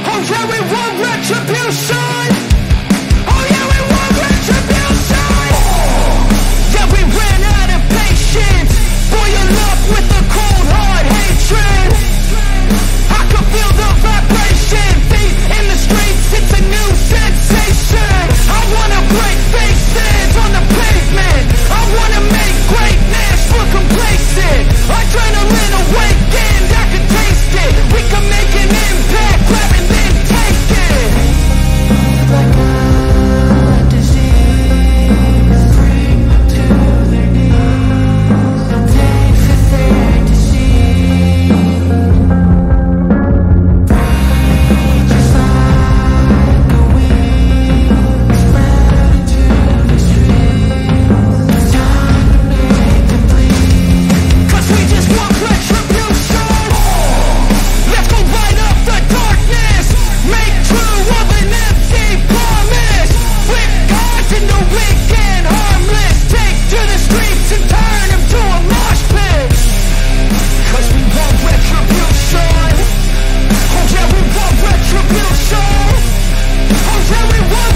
Oh yeah, we want retribution. Oh yeah, we want retribution. Yeah, we ran out of patience. Boil up with a cold hard hatred. I can feel the vibration. Feet in the streets, it's a new sensation. I wanna break faces on the pavement. I wanna make greatness look complacent. Adrenaline awakened, I can taste it. We can make an impact, grab and then take it. Like a disease, bring them to their knees. They'll take for their disease. Rage is like a wind, spread into the streets. It's time to make them bleed. 'Cause we just want retribution. Let's go light up the darkness. Make true of an empty promise. Flip gods into weak and harmless. Take to the streets and turn them to a mosh pit. 'Cause we want retribution. Oh yeah, we want retribution. Oh yeah, we want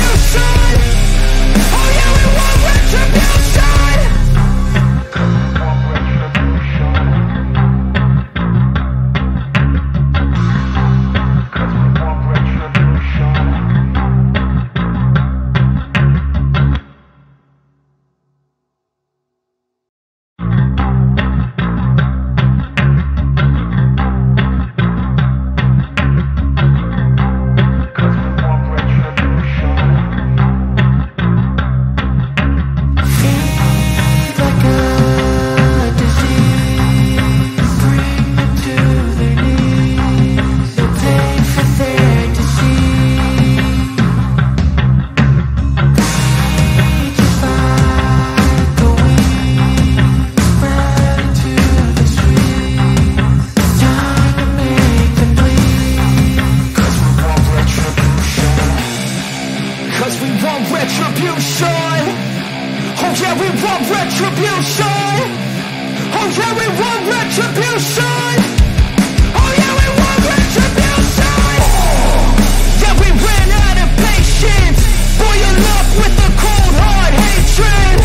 retribution. Oh yeah, we want retribution. Feed like a disease, bring them to their knees. They'll pay for their disease. Rage is like a wind, spread into the streets. It's time to make them bleed. 'Cause we want retribution. 'Cause we want retribution. Oh yeah, we want retribution. Oh yeah, we want retribution. Oh yeah, we want retribution. Yeah, we ran out of patience. Boil up with a cold hard hatred.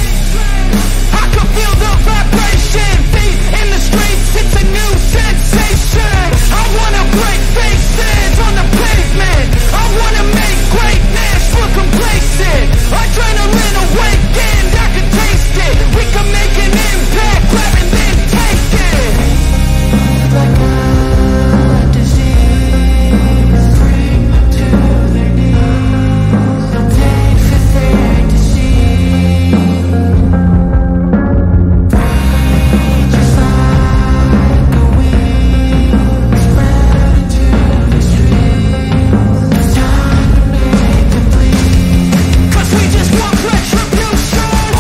I can feel the vibration. Feet in the streets, it's a new sensation. I wanna break faces on the pavement. I wanna make greatness look complacent. Adrenaline awakened, I can taste it. We can make an impact, grab and then take it. Like a disease, bring them to their knees. They'll take for their disease. Rage is like a wind, spread into the streets. It's time to make them bleed. 'Cause we just want retribution.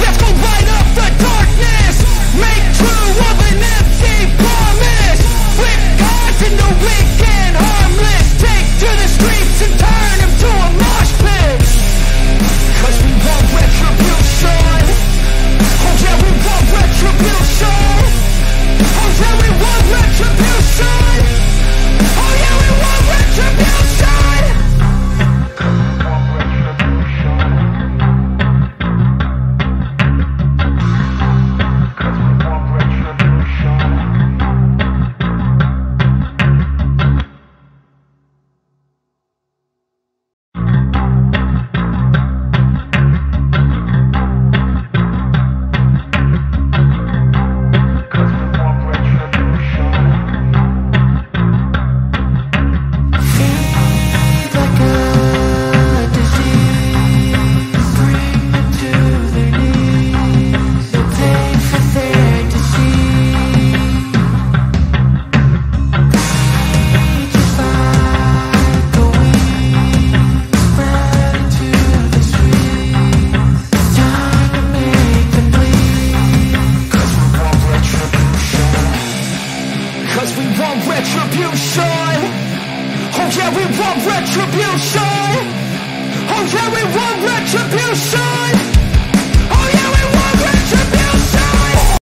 Let's go light up the darkness. Make true of an empty promise. Flip gods into weak and harmless. Take to the streets and turn them to a mosh pit. 'Cause we want retribution. Oh yeah, we want retribution. Oh yeah, we want retribution. Oh yeah, we want retribution. Feed like a disease, bring them to their knees. They'll pay for their disease. Rage is like a wind, spread into the streets. It's time to make them bleed. 'Cause we want retribution. 'Cause we want retribution. Oh yeah, we want retribution. Oh yeah, we want retribution.